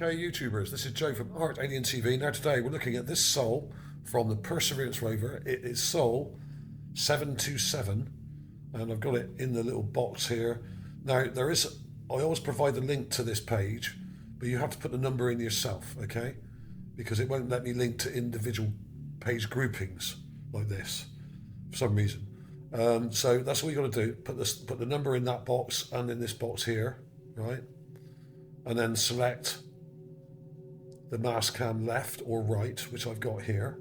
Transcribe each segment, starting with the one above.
Okay, YouTubers, this is Joe from ArtAlienTV. Now today we're looking at this soul from the Perseverance rover. It is Soul 727, and I've got it in the little box here. Now I always provide the link to this page, but you have to put the number in yourself, okay? Because it won't let me link to individual page groupings like this for some reason. So that's what you got to do. Put the number in that box and in this box here, right? And then select the mass cam left or right, which I've got here,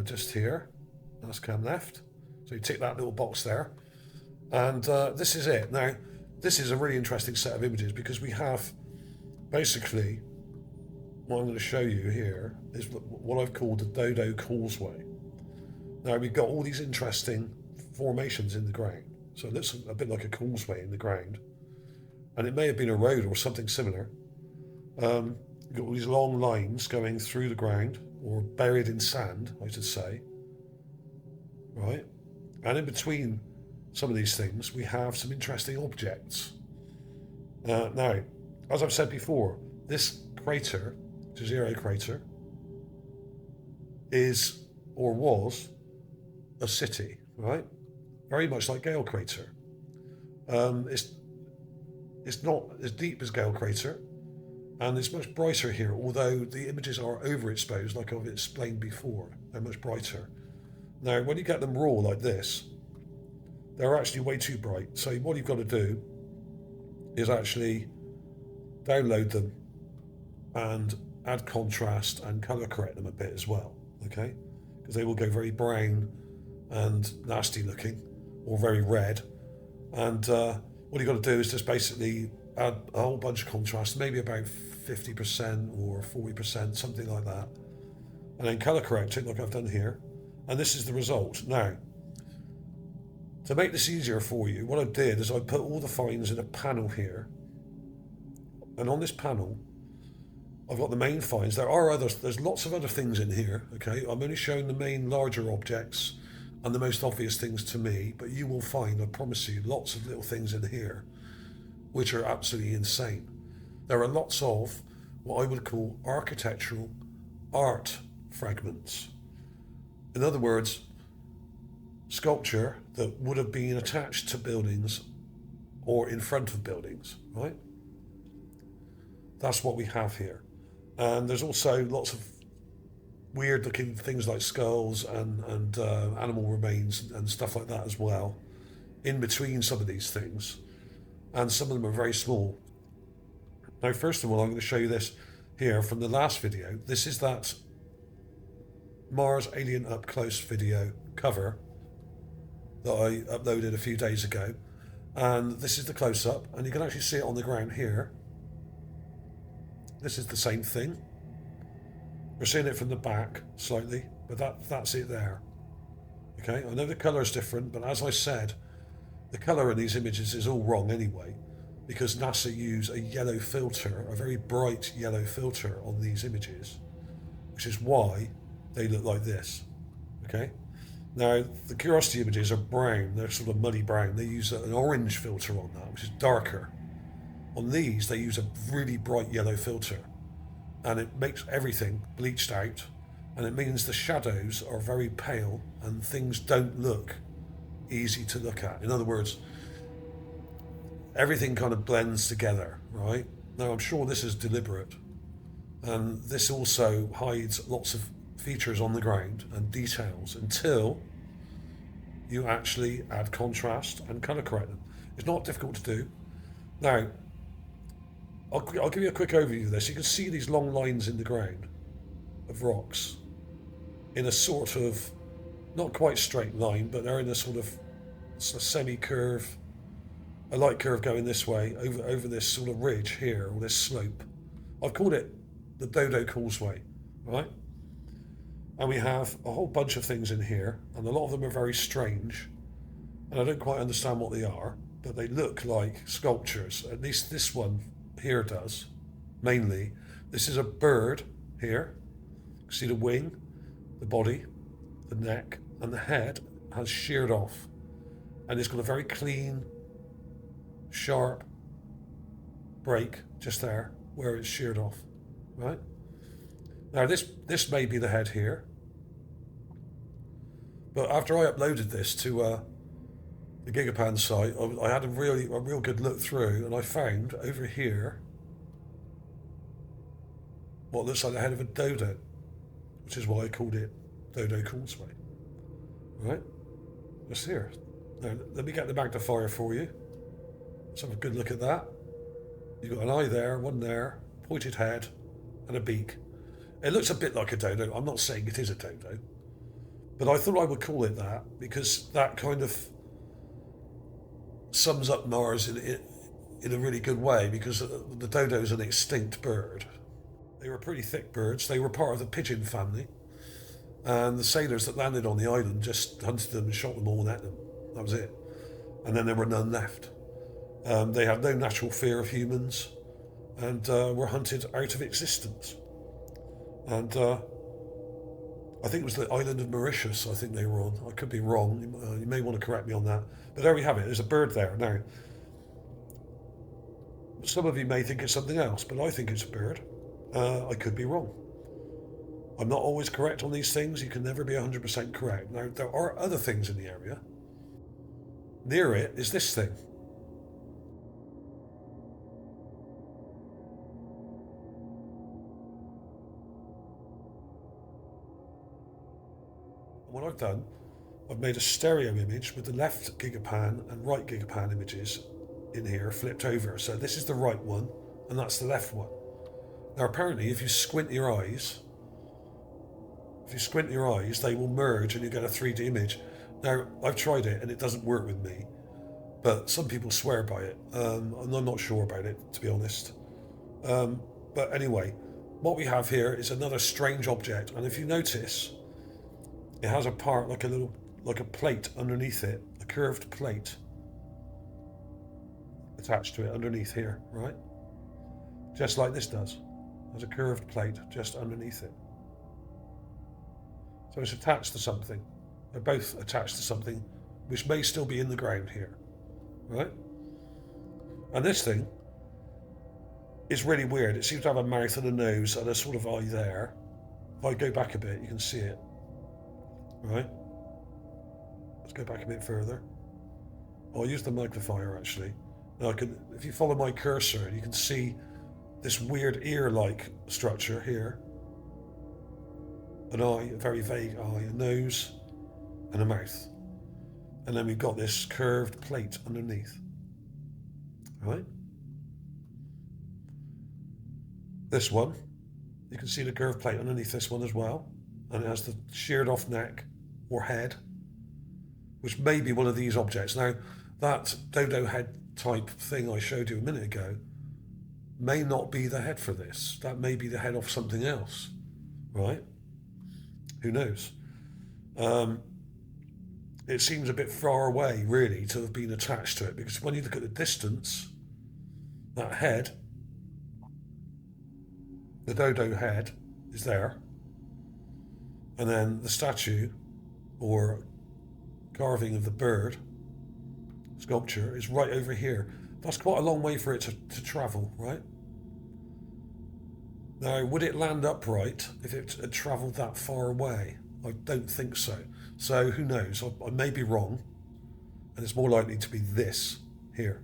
just here, mass cam left. So you tick that little box there, and this is it. Now, this is a really interesting set of images because we have basically what I'm going to show you here is what I've called the Dodo Causeway. Now we've got all these interesting formations in the ground, so it looks a bit like a causeway in the ground. And it may have been a road or something similar. You've got all these long lines going through the ground, or buried in sand, I should say. Right? And in between some of these things, we have some interesting objects. Now, as I've said before, this crater, Jezero Crater, is, or was, a city, right? Very much like Gale Crater. It's not as deep as Gale Crater, and it's much brighter here, although the images are overexposed, like I've explained before. They're much brighter. Now, when you get them raw like this, they're actually way too bright. So what you've got to do is actually download them and add contrast and color correct them a bit as well, okay? Because they will go very brown and nasty looking, or very red. And what you've got to do is just basically add a whole bunch of contrast, maybe about 50% or 40%, something like that. And then color correct it like I've done here. And this is the result. Now, to make this easier for you, what I did is I put all the finds in a panel here. And on this panel, I've got the main finds. There are others, there's lots of other things in here, okay? I'm only showing the main larger objects and the most obvious things to me, but you will find, I promise you, lots of little things in here which are absolutely insane. There are lots of what I would call architectural art fragments. In other words, sculpture that would have been attached to buildings or in front of buildings, right? That's what we have here. And there's also lots of weird looking things like skulls and animal remains and stuff like that as well, in between some of these things. And some of them are very small. Now, first of all, I'm going to show you this here from the last video. This is that Mars Alien Up Close video cover that I uploaded a few days ago. And this is the close-up, and you can actually see it on the ground here. This is the same thing. We're seeing it from the back slightly, but that's it there. Okay, I know the colour is different, but as I said, the colour in these images is all wrong anyway, because NASA use a yellow filter, a very bright yellow filter on these images, which is why they look like this. Okay, now the Curiosity images are brown, they're sort of muddy brown. They use an orange filter on that, which is darker. On these, they use a really bright yellow filter, and it makes everything bleached out, and it means the shadows are very pale and things don't look easy to look at. In other words, everything kind of blends together, right? Now, I'm sure this is deliberate, and this also hides lots of features on the ground and details until you actually add contrast and color correct them. It's not difficult to do. Now, I'll give you a quick overview of this. You can see these long lines in the ground of rocks in a sort of, not quite straight line, but they're in a sort of semi-curve, a light curve going this way, over this sort of ridge here, or this slope. I've called it the Dodo Causeway, right? And we have a whole bunch of things in here, and a lot of them are very strange, and I don't quite understand what they are, but they look like sculptures. At least this one here does, mainly. This is a bird here. See the wing, the body, the neck, and the head has sheared off. And it's got a very clean, sharp break just there. where it's sheared off, right? Now this may be the head here, but after I uploaded this to the Gigapans site, I had a real good look through, and I found over here what looks like the head of a dodo, which is why I called it Dodo Causeway. Right? Just here. Now, let me get the magnifier for you. Let's have a good look at that. You've got an eye there, one there, pointed head, and a beak. It looks a bit like a dodo. I'm not saying it is a dodo, but I thought I would call it that because that kind of sums up Mars in a really good way, because the dodo is an extinct bird. They were pretty thick birds. They were part of the pigeon family, and the sailors that landed on the island just hunted them and shot them all and ate them. That was it. And then there were none left. They had no natural fear of humans, and were hunted out of existence. And I think it was the island of Mauritius, I think they were on. I could be wrong. You may want to correct me on that. But there we have it. There's a bird there. Now, some of you may think it's something else, but I think it's a bird. I could be wrong. I'm not always correct on these things. You can never be 100% correct. Now, there are other things in the area. Near it is this thing. What I've done, I've made a stereo image with the left Gigapan and right Gigapan images in here flipped over. So this is the right one and that's the left one. Now apparently if you squint your eyes, they will merge and you get a 3D image. Now I've tried it and it doesn't work with me, but some people swear by it. And I'm not sure about it, to be honest. But anyway, what we have here is another strange object, and if you notice, it has a part like a plate underneath it, a curved plate attached to it underneath here, right? Just like this does. There's a curved plate just underneath it. So it's attached to something. They're both attached to something which may still be in the ground here, right? And this thing is really weird. It seems to have a mouth and a nose and a sort of eye there. If I go back a bit, you can see it. Right, let's go back a bit further. I'll use the magnifier actually. Now if you follow my cursor, you can see this weird ear-like structure here. An eye, a very vague eye, a nose, and a mouth. And then we've got this curved plate underneath. Right? This one, you can see the curved plate underneath this one as well. And it has the sheared off neck or head, which may be one of these objects. Now, that dodo head type thing I showed you a minute ago may not be the head for this. That may be the head of something else, right? Who knows? It seems a bit far away, really, to have been attached to it, because when you look at the distance, that head, the dodo head, is there. And then the statue or carving of the bird sculpture is right over here. That's quite a long way for it to travel, right? Now, would it land upright if it had travelled that far away? I don't think so. So who knows? I may be wrong, and it's more likely to be this here.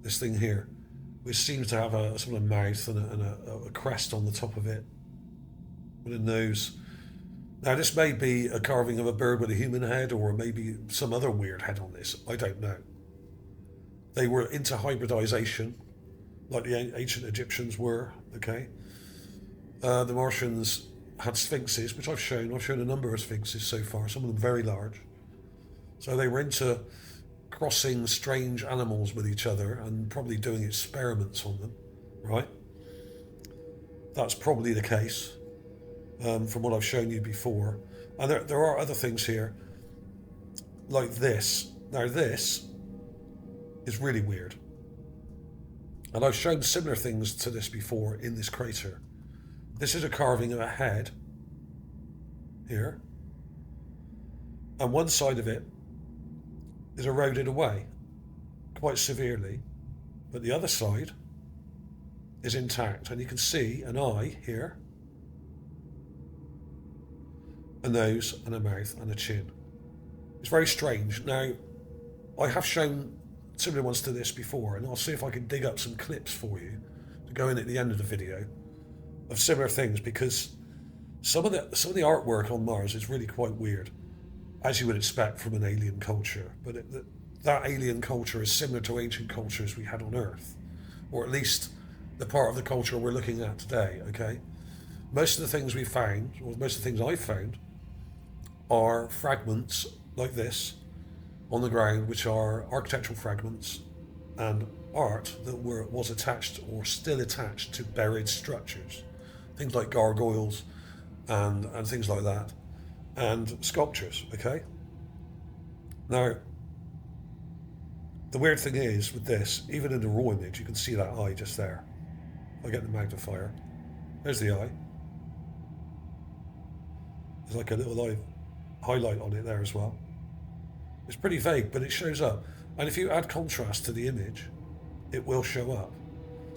This thing here, which seems to have a sort of mouth and a crest on the top of it, with a nose. Now this may be a carving of a bird with a human head, or maybe some other weird head on this. I don't know. They were into hybridization, like the ancient Egyptians were, okay? The Martians had sphinxes, which I've shown. I've shown a number of sphinxes so far, some of them very large. So they were into crossing strange animals with each other and probably doing experiments on them, right? That's probably the case. From what I've shown you before. And there are other things here, like this. Now this is really weird. And I've shown similar things to this before in this crater. This is a carving of a head here. And one side of it is eroded away quite severely. But the other side is intact, and you can see an eye here, a nose and a mouth and a chin. It's very strange. Now, I have shown similar ones to this before, and I'll see if I can dig up some clips for you to go in at the end of the video of similar things, because some of the artwork on Mars is really quite weird, as you would expect from an alien culture. But that alien culture is similar to ancient cultures we had on Earth, or at least the part of the culture we're looking at today. Okay, most of the things we found, or most of the things I've found, are fragments like this on the ground, which are architectural fragments and art that was attached or still attached to buried structures, things like gargoyles and things like that, and sculptures. Okay, now the weird thing is with this, even in the raw image, you can see that eye just there. If I get the magnifier, there's the eye. There's like a little eye highlight on it there as well. It's pretty vague, but it shows up. And if you add contrast to the image, it will show up.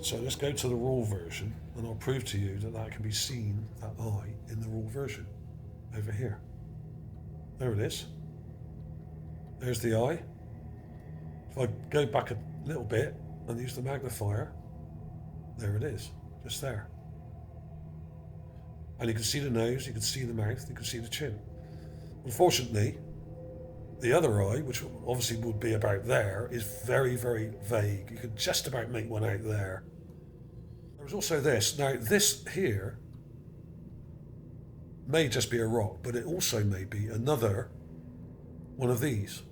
So let's go to the raw version, and I'll prove to you that can be seen, that eye, in the raw version. Over here. There it is. There's the eye. If I go back a little bit and use the magnifier, there it is, just there. And you can see the nose, you can see the mouth, you can see the chin. Unfortunately, the other eye, which obviously would be about there, is very, very vague. You can just about make one out there. There's also this. Now, this here may just be a rock, but it also may be another one of these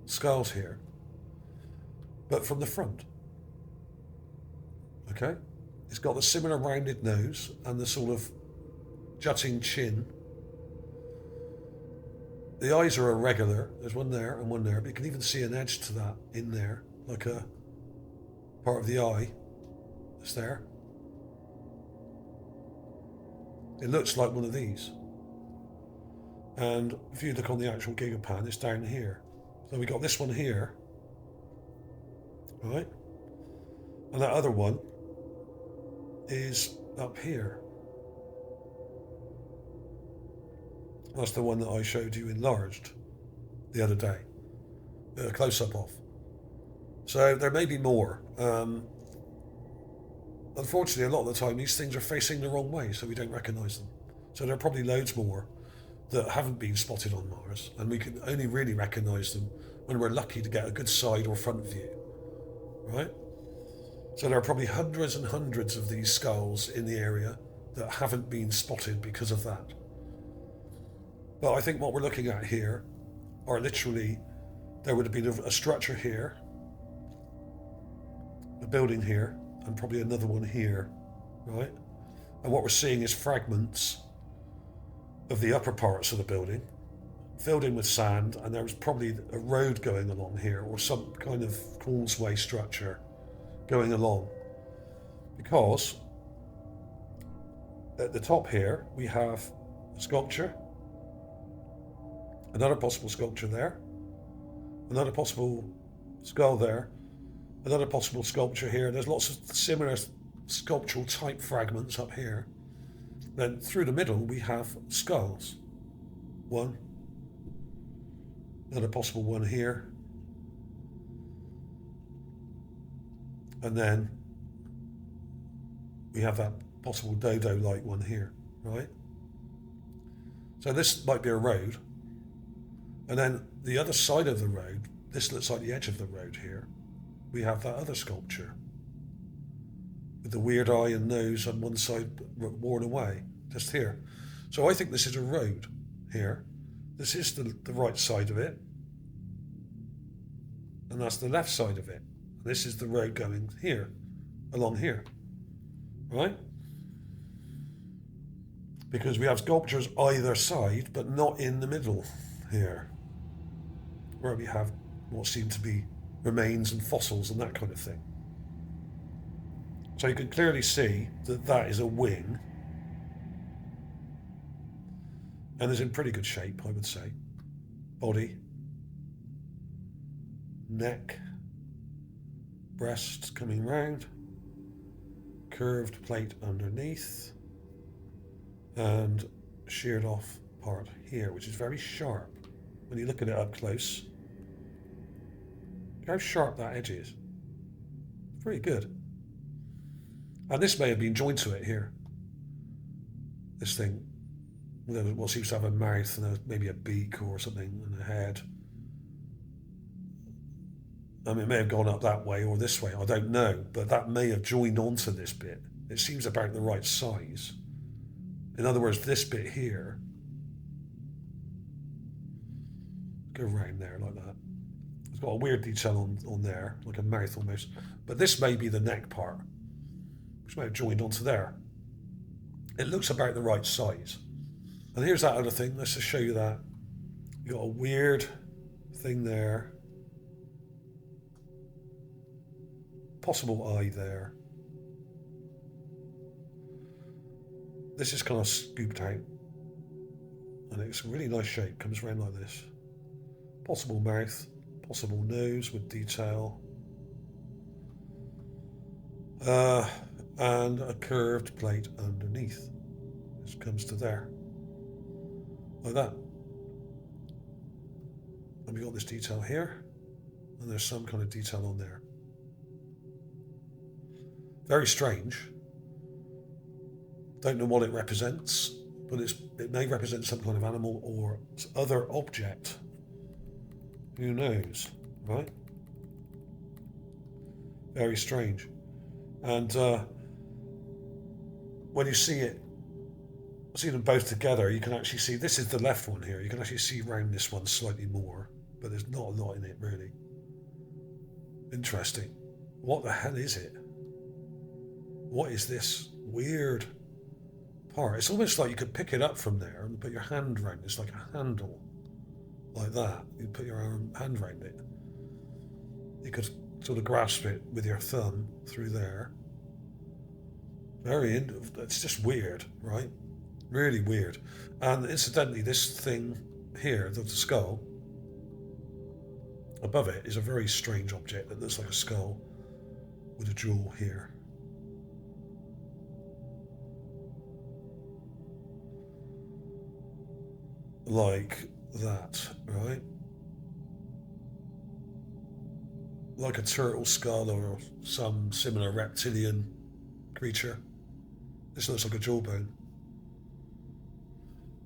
skulls here, but from the front. Okay? It's got the similar rounded nose and the sort of jutting chin. The eyes are irregular. There's one there and one there, but you can even see an edge to that in there, like a part of the eye that's there. It looks like one of these. And if you look on the actual Gigapan, it's down here. So we got this one here, right? And that other one is up here. That's the one that I showed you enlarged the other day, a close-up of. So there may be more. Unfortunately, a lot of the time, these things are facing the wrong way, so we don't recognise them. So there are probably loads more that haven't been spotted on Mars, and we can only really recognise them when we're lucky to get a good side or front view, right? So there are probably hundreds and hundreds of these skulls in the area that haven't been spotted because of that. But I think what we're looking at here are literally, there would have been a structure here, a building here, and probably another one here, right? And what we're seeing is fragments of the upper parts of the building, filled in with sand, and there was probably a road going along here, or some kind of causeway structure going along. Because at the top here, we have a sculpture, another possible sculpture there, another possible skull there, another possible sculpture here. There's lots of similar sculptural type fragments up here. Then through the middle we have skulls. One, another possible one here, and then we have that possible Dodo-like one here, right? So this might be a road. And then the other side of the road, this looks like the edge of the road here, we have that other sculpture with the weird eye and nose on one side worn away, just here. So I think this is a road here. This is the right side of it, and that's the left side of it. And this is the road going here, along here, right? Because we have sculptures either side, but not in the middle here, where we have what seem to be remains and fossils and that kind of thing. So you can clearly see that that is a wing, and is in pretty good shape, I would say. Body, neck, breast coming round, curved plate underneath, and sheared off part here, which is very sharp. When you look at it up close, look how sharp that edge is. It's pretty good. And this may have been joined to it here. This thing, what seems to have a mouth and maybe a beak or something and a head. I mean, it may have gone up that way or this way, I don't know, but that may have joined onto this bit. It seems about the right size. In other words, this bit here, go around there like that. It's got a weird detail on there, like a mouth almost. But this may be the neck part, which may have joined onto there. It looks about the right size. And here's that other thing, let's just show you that. You got a weird thing there. Possible eye there. This is kind of scooped out. And it's a really nice shape, comes around like this. Possible mouth, possible nose with detail. And a curved plate underneath. This comes to there. Like that. And we got this detail here. And there's some kind of detail on there. Very strange. Don't know what it represents, but it may represent some kind of animal or other object. Who knows, right? Very strange. And when you see them both together, you can actually see, this is the left one here, you can actually see around this one slightly more, but there's not a lot in it really. Interesting. What the hell is it? What is this weird part? It's almost like you could pick it up from there and put your hand around it. It's like a handle, like that. You put your hand around it. You could sort of grasp it with your thumb through there. It's just weird, right? Really weird. And incidentally, this thing here, the skull, above it is a very strange object that looks like a skull with a jewel here. Like that, right? Like a turtle skull or some similar reptilian creature. This looks like a jawbone.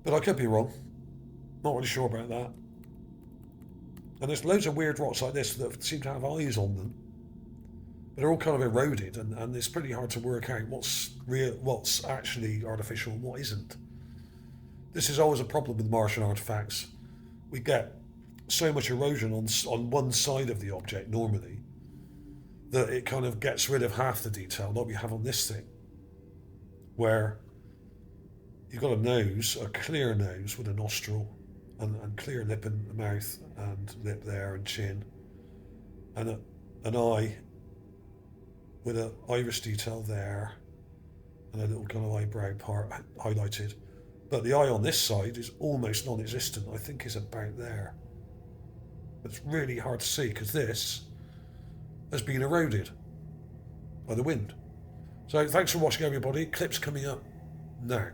But I could be wrong. Not really sure about that. And there's loads of weird rocks like this that seem to have eyes on them. But they're all kind of eroded, and it's pretty hard to work out what's real, what's actually artificial and what isn't. This is always a problem with Martian artifacts. We get so much erosion on one side of the object normally that it kind of gets rid of half the detail like we have on this thing, where you've got a nose, a clear nose with a nostril and clear lip and mouth and lip there and chin, and an eye with an iris detail there and a little kind of eyebrow part highlighted. But the eye on this side is almost non-existent. I think it's about there. It's really hard to see because this has been eroded by the wind. So thanks for watching, everybody. Clips coming up now.